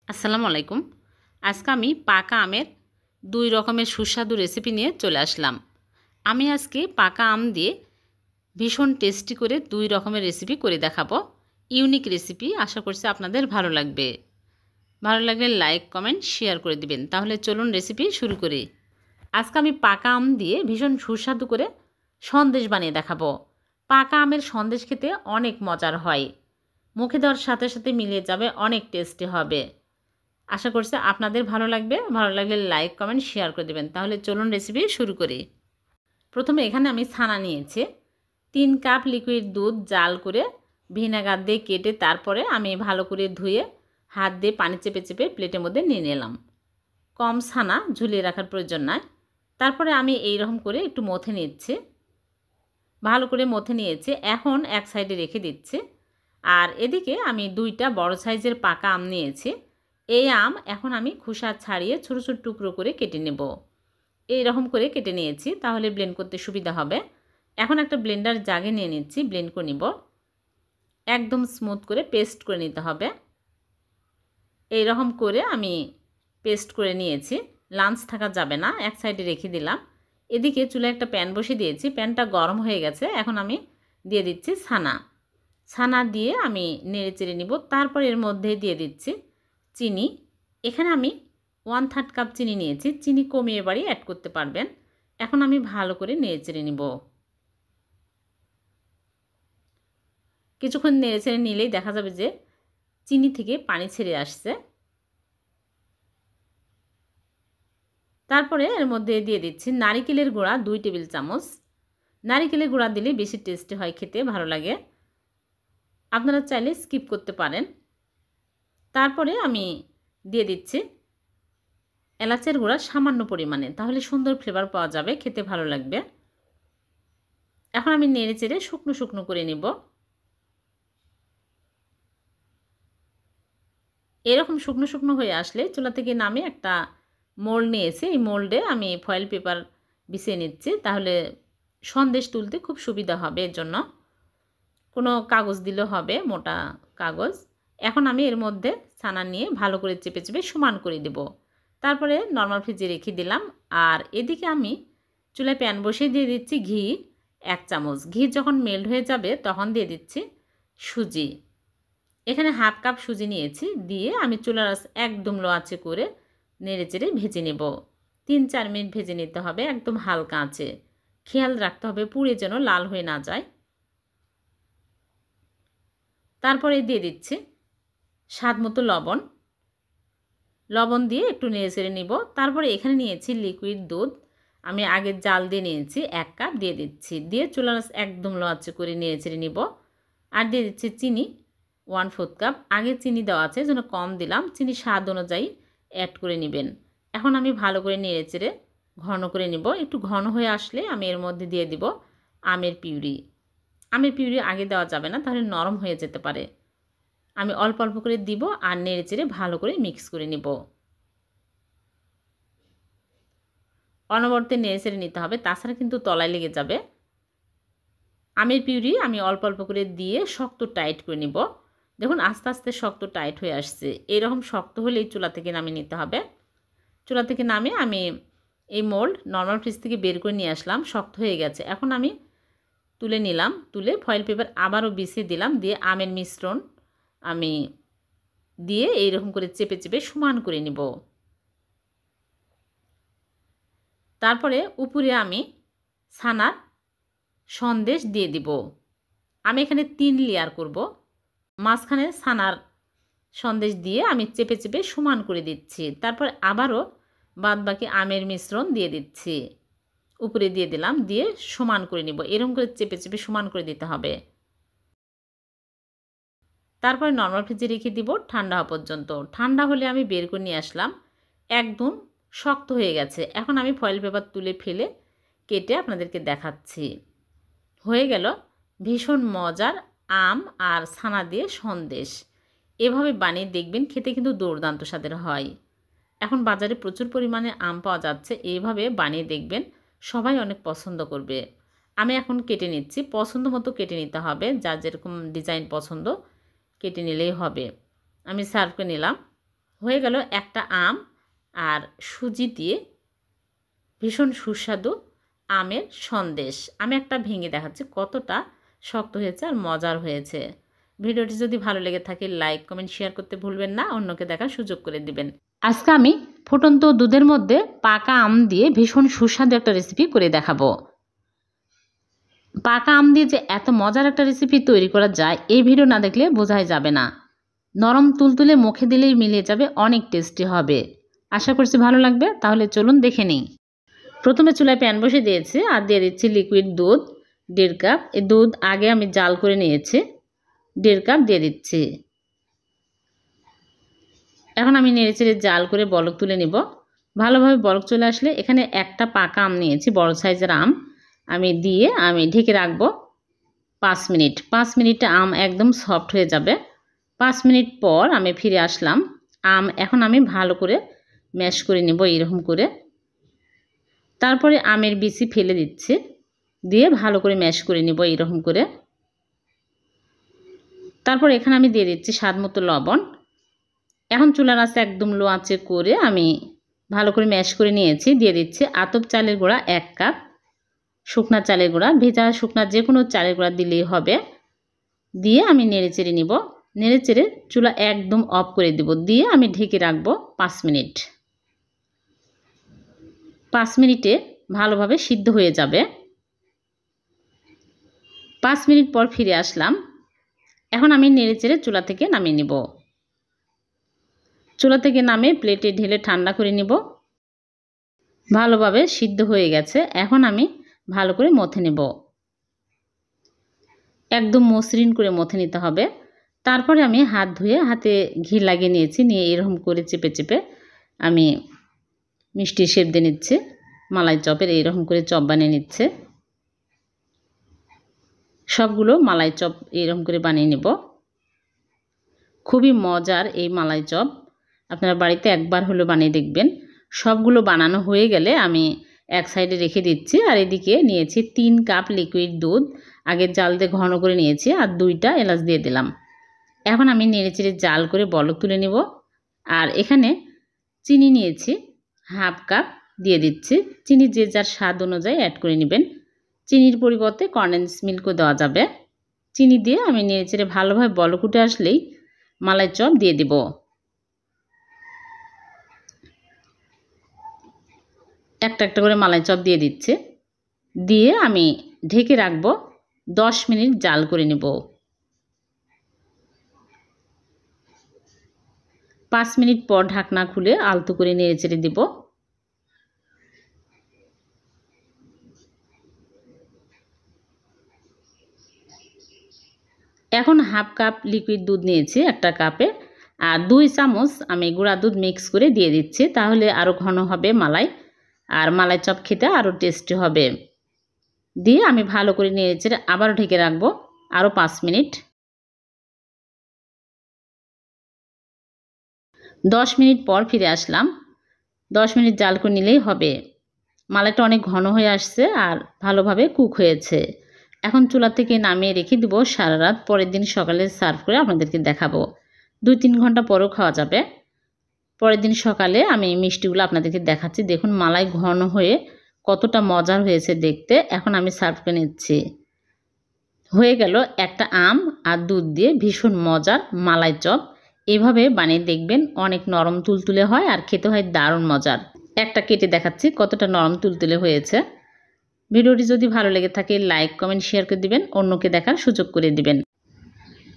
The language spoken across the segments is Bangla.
আসসালামু আলাইকুম। আজকে আমি পাকা আমের ২ রকমের সুস্বাদু রেসিপি নিয়ে চলে আসলাম। আমি আজকে পাকা আম দিয়ে ভীষণ টেস্টি করে ২ রকমের রেসিপি করে দেখাবো। ইউনিক রেসিপি, আশা করছি আপনাদের ভালো লাগবে। ভালো লাগলে লাইক, কমেন্ট, শেয়ার করে দিবেন। তাহলে চলুন রেসিপি শুরু করি। আজকে আমি পাকা আম দিয়ে ভীষণ সুস্বাদু করে সন্দেশ বানিয়ে দেখাবো। পাকা আমের সন্দেশ খেতে অনেক মজার হয়। মুখে দেওয়ার সাথে সাথে মিলিয়ে যাবে, অনেক টেস্টি হবে। আশা করছি আপনাদের ভালো লাগবে। ভালো লাগলে লাইক, কমেন্ট, শেয়ার করে দেবেন। তাহলে চলুন রেসিপি শুরু করি। প্রথমে এখানে আমি ছানা নিয়েছি। ৩ কাপ লিকুইড দুধ জাল করে ভিনেগার দিয়ে কেটে তারপরে আমি ভালো করে ধুয়ে হাত দিয়ে পানি চেপে চেপে প্লেটের মধ্যে নিয়ে নিলাম। কম ছানা ঝুলিয়ে রাখার প্রয়োজন নয়। তারপরে আমি এই রকম করে একটু মথে নিচ্ছি। ভালো করে মথে নিয়েছি। এখন এক সাইডে রেখে দিচ্ছি। আর এদিকে আমি 2টা বড় সাইজের পাকা আম নিয়েছি। এই আম এখন আমি খোসা ছাড়িয়ে ছোট ছোট টুকরো করে কেটে নেব। এই রকম করে কেটে নিয়েছি, তাহলে ব্লেন্ড করতে সুবিধা হবে। এখন একটা ব্লেন্ডার জাগে নিয়ে নিচ্ছি, ব্লেন্ড করে নিব। একদম স্মুথ করে পেস্ট করে নিতে হবে। এই রকম করে আমি পেস্ট করে নিয়েছি। লাঞ্চ থাকা যাবে না, এক সাইডে রেখে দিলাম। এদিকে চুলায় একটা প্যান বসিয়ে দিয়েছি। প্যানটা গরম হয়ে গেছে। এখন আমি দিয়ে দিচ্ছি ছানা দিয়ে আমি নেড়ে চেড়ে নিব। তারপর এর মধ্যে দিয়ে দিচ্ছি চিনি। এখানে আমি 1/3 কাপ চিনি নিয়েছি। চিনি কমিয়ে বাড়িয়ে অ্যাড করতে পারবেন। এখন আমি ভালো করে নেড়ে চেড়ে নিব। কিছুক্ষণ নেড়ে চেড়ে নিলেই দেখা যাবে যে চিনি থেকে পানি ছেড়ে আসছে। তারপরে এর মধ্যে দিয়ে দিচ্ছি নারিকেলের গুঁড়া 2 টেবিল চামচ। নারিকেলের গুঁড়া দিলে বেশি টেস্টি হয়, খেতে ভালো লাগে। আপনারা চাইলে স্কিপ করতে পারেন। তারপরে আমি দিয়ে দিচ্ছি এলাচের গুঁড়া সামান্য পরিমাণে, তাহলে সুন্দর ফ্লেভার পাওয়া যাবে, খেতে ভালো লাগবে। এখন আমি নেড়ে চেড়ে শুকনো শুকনো করে নেব। এরকম শুকনো শুকনো হয়ে আসলে চুলা থেকে নামিয়ে একটা মোল্ড নিয়েছি। এই মোল্ডে আমি ফয়েল পেপার বিছিয়ে নিচ্ছি, তাহলে সন্দেশ তুলতে খুব সুবিধা হবে। এর জন্য কোনো কাগজ দিলেও হবে, মোটা কাগজ। এখন আমি এর মধ্যে ছানা নিয়ে ভালো করে চেপে চেপে সমান করে দেব। তারপরে নর্মাল ফ্রিজে রেখে দিলাম। আর এদিকে আমি চুলায় প্যান বসিয়ে দিয়ে দিচ্ছি ঘি 1 চামচ। ঘি যখন মেল্ট হয়ে যাবে তখন দিয়ে দিচ্ছি সুজি। এখানে 1/2 কাপ সুজি নিয়েছি। দিয়ে আমি চুলার আঁচ একদম লো আঁচে করে নেড়ে চেড়ে ভেজে নেব। 3-4 মিনিট ভেজে নিতে হবে, একদম হালকা আঁচে। খেয়াল রাখতে হবে পুড়ে যেন লাল হয়ে না যায়। তারপরে দিয়ে দিচ্ছি স্বাদ মতো লবণ দিয়ে একটু নেড়ে চেড়ে নিব। তারপরে এখানে নিয়েছি লিকুইড দুধ। আমি আগে জাল দিয়ে নিয়েছি, 1 কাপ দিয়ে দিচ্ছি। দিয়ে চুলার আঁচ একদম লো আঁচে করে নেড়ে চেড়ে নিব। আর দিয়ে দিচ্ছি চিনি 1/4 কাপ। আগে চিনি দেওয়া আছে, যেন কম দিলাম। চিনি স্বাদ অনুযায়ী অ্যাড করে নেবেন। এখন আমি ভালো করে নেড়ে চেড়ে ঘন করে নিব। একটু ঘন হয়ে আসলে আমি এর মধ্যে দিয়ে দিব আমের পিউরি। আমের পিউরি আগে দেওয়া যাবে না, তাহলে নরম হয়ে যেতে পারে। আমি অল্প অল্প করে দিব আর নেড়ে চেড়ে ভালো করে মিক্স করে নিব। অনবরতে নেড়ে চেড়ে নিতে হবে, তাছাড়া কিন্তু তলায় লেগে যাবে। আমের পিউরি আমি অল্প অল্প করে দিয়ে শক্ত টাইট করে নিব। দেখুন আস্তে আস্তে শক্ত টাইট হয়ে আসছে। এরকম শক্ত হলেই চুলা থেকে নামিয়ে নিতে হবে। চুলা থেকে নামিয়ে আমি এই মোল্ড নর্মাল ফ্রিজ থেকে বের করে নিয়ে আসলাম। শক্ত হয়ে গেছে। এখন আমি তুলে নিলাম। তুলে ফয়েল পেপার আবারও বিছিয়ে দিলাম। দিয়ে আমের মিশ্রণ আমি দিয়ে এইরকম করে চেপে চেপে সমান করে নিব। তারপরে উপরে আমি ছানার সন্দেশ দিয়ে দিব। আমি এখানে 3 লেয়ার করব। মাঝখানে ছানার সন্দেশ দিয়ে আমি চেপে চেপে সমান করে দিচ্ছি। তারপর আবারও বাদবাকি আমের মিশ্রণ দিয়ে দিচ্ছি। উপরে দিয়ে দিলাম, দিয়ে সমান করে নিব। এরকম করে চেপে চেপে সমান করে দিতে হবে। তারপরে নর্মাল ফ্রিজে রেখে দিব ঠান্ডা হওয়া পর্যন্ত। ঠান্ডা হলে আমি বের করে নিয়ে আসলাম। একদম শক্ত হয়ে গেছে। এখন আমি ফয়েল পেপার তুলে ফেলে কেটে আপনাদেরকে দেখাচ্ছি। হয়ে গেল ভীষণ মজার আম আর ছানা দিয়ে সন্দেশ। এভাবে বানিয়ে দেখবেন, খেতে কিন্তু দুর্দান্ত স্বাদের হয়। এখন বাজারে প্রচুর পরিমাণে আম পাওয়া যাচ্ছে। এইভাবে বানিয়ে দেখবেন, সবাই অনেক পছন্দ করবে। আমি এখন কেটে নিচ্ছি। পছন্দ মতো কেটে নিতে হবে, যার যেরকম ডিজাইন পছন্দ কেটে নিলেই হবে। আমি সার্ভ করে নিলাম। হয়ে গেল একটা আম আর সুজি দিয়ে ভীষণ সুস্বাদু আমের সন্দেশ। আমি একটা ভেঙে দেখাচ্ছি কতটা শক্ত হয়েছে আর মজার হয়েছে। ভিডিওটি যদি ভালো লেগে থাকে লাইক কমেন্ট শেয়ার করতে ভুলবেন না, অন্যকে দেখার সুযোগ করে দিবেন। আজকে আমি ফুটন্ত দুধের মধ্যে পাকা আম দিয়ে ভীষণ সুস্বাদু একটা রেসিপি করে দেখাবো। পাকা আম দিয়ে যে এত মজার একটা রেসিপি তৈরি করা যায় এই ভিডিও না দেখলে বোঝাই যাবে না। নরম তুলতুলে মুখে দিলেই মিলিয়ে যাবে, অনেক টেস্টি হবে। আশা করছি ভালো লাগবে। তাহলে চলুন দেখে নিই। প্রথমে চুলায় প্যান বসে দিয়েছি আর দিয়ে দিচ্ছি লিকুইড দুধ 1.5 কাপ। এই দুধ আগে আমি জাল করে নিয়েছি, 1.5 কাপ দিয়ে দিচ্ছি। এখন আমি নেড়েচেড়ে জাল করে বলক তুলে নিব। ভালোভাবে বলক চলে আসলে এখানে একটা পাকা আম নিয়েছি, বড় সাইজের আম, আমি ঢেকে রাখবো 5 মিনিট। 5 মিনিটে আম একদম সফট হয়ে যাবে। 5 মিনিট পর আমি ফিরে আসলাম। এখন আমি ভালো করে ম্যাশ করে নেব এরকম করে। তারপরে আমের বিচি ফেলে দিচ্ছি, দিয়ে ভালো করে ম্যাশ করে নেব এরকম করে। তারপর এখানে আমি দিয়ে দিচ্ছি স্বাদ মতো লবণ। এখন চুলার আঁচে একদম লো আঁচে করে আমি ভালো করে ম্যাশ করে নিয়েছি। দিয়ে দিচ্ছি আতপ চালের গুঁড়া 1 কাপ, শুকনা চালের গুঁড়া, ভেজা শুকনা যে কোনো চালের গুঁড়া দিলেই হবে। দিয়ে আমি নেড়েচেড়ে নিব। নেড়েচেড়ে চুলা একদম অফ করে দিব, দিয়ে আমি ঢেকে রাখবো 5 মিনিট। 5 মিনিটে ভালোভাবে সিদ্ধ হয়ে যাবে। 5 মিনিট পর ফিরে আসলাম। এখন আমি নেড়েচেড়ে চুলা থেকে নামিয়ে নিব। চুলা থেকে নামিয়ে প্লেটে ঢেলে ঠান্ডা করে নিব। ভালোভাবে সিদ্ধ হয়ে গেছে। এখন আমি ভালো করে মথে নেব, একদম মসৃণ করে মথে নিতে হবে। তারপরে আমি হাত ধুয়ে হাতে ঘি লাগিয়ে নিয়েছি, নিয়ে এরকম করে চেপে চেপে আমি মিষ্টির শেপ দিয়ে নিচ্ছি। মালাই চপের এইরকম করে চপ বানিয়ে নিচ্ছে। সবগুলো মালাই চপ এরকম করে বানিয়ে নেব। খুবই মজার এই মালাই চপ, আপনারা বাড়িতে একবার হলো বানিয়ে দেখবেন। সবগুলো বানানো হয়ে গেলে আমি এক সাইডে রেখে দিচ্ছি। আর এদিকে নিয়েছি 3 কাপ লিকুইড দুধ, আগে জাল দিয়ে ঘন করে নিয়েছি, আর 2টা এলাচ দিয়ে দিলাম। এখন আমি নেড়েচেড়ে জাল করে বলক তুলে নেব। আর এখানে চিনি নিয়েছি 1/2 কাপ, দিয়ে দিচ্ছি। চিনি যে যার স্বাদ অনুযায়ী অ্যাড করে নেবেন। চিনির পরিবর্তে কনডেন্স মিল্কও দেওয়া যাবে। চিনি দিয়ে আমি নেড়েচেড়ে ভালোভাবে বলক উঠে আসলেই মালাই চপ দিয়ে দিব। একটা একটা করে মালাই চপ দিয়ে দিচ্ছে, দিয়ে আমি ঢেকে রাখবো 10 মিনিট জাল করে নেব। 5 মিনিট পর ঢাকনা খুলে আলতো করে নেড়েচেড়ে দিব। এখন 1/2 কাপ লিকুইড দুধ নিয়েছি একটা কাপে, আর 2 চামচ আমি গুঁড়া দুধ মিক্স করে দিয়ে দিচ্ছি। তাহলে আরও ঘন হবে মালাই, আর মালাই চপ খেতে আরও টেস্টি হবে। দিয়ে আমি ভালো করে নেড়েচেড়ে আবারও ঢেকে রাখবো আরও 5 মিনিট। 10 মিনিট পর ফিরে আসলাম। 10 মিনিট জাল করে নিলেই হবে। মালাইটা অনেক ঘন হয়ে আসছে আর ভালোভাবে কুক হয়েছে। এখন চুলা থেকে নামিয়ে রেখে দিব সারা রাত। পরের দিন সকালে সার্ভ করে আপনাদেরকে দেখাবো। 2-3 ঘন্টা পরেও খাওয়া যাবে। পরের দিন সকালে আমি মিষ্টিগুলো আপনাদেরকে দেখাচ্ছি। দেখুন মালাই ঘন হয়ে কতটা মজার হয়েছে দেখতে। এখন আমি সার্ভ করে নিচ্ছি। হয়ে গেল একটা আম আর দুধ দিয়ে ভীষণ মজার মালাই চপ। এভাবে বানিয়ে দেখবেন, অনেক নরম তুলতুলে হয় আর খেতে হয় দারুণ মজার। একটা কেটে দেখাচ্ছি কতটা নরম তুলতুলে হয়েছে। ভিডিওটি যদি ভালো লেগে থাকে লাইক কমেন্ট শেয়ার করে দিবেন, অন্যকে দেখার সুযোগ করে দিবেন।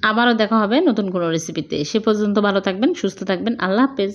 আবারও দেখা হবে নতুন কোনো রেসিপিতে। সে পর্যন্ত ভালো থাকবেন, সুস্থ থাকবেন। আল্লাহ হাফেজ।